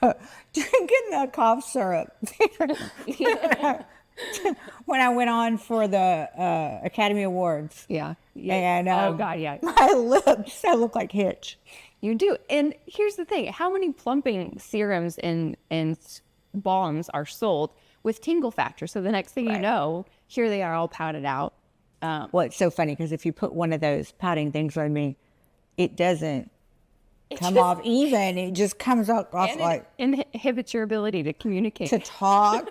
drinking the cough syrup when I went on for the Academy Awards. Yeah. And Oh, God, yeah. my lips, I look like Hitch. You do. And here's the thing. How many plumping serums and balms are sold with tingle factor? So the next thing you know, here they are all powdered out. Well, it's so funny because if you put one of those pouting things on me, it doesn't come off even. It just comes off like Inhibits your ability to communicate. to talk.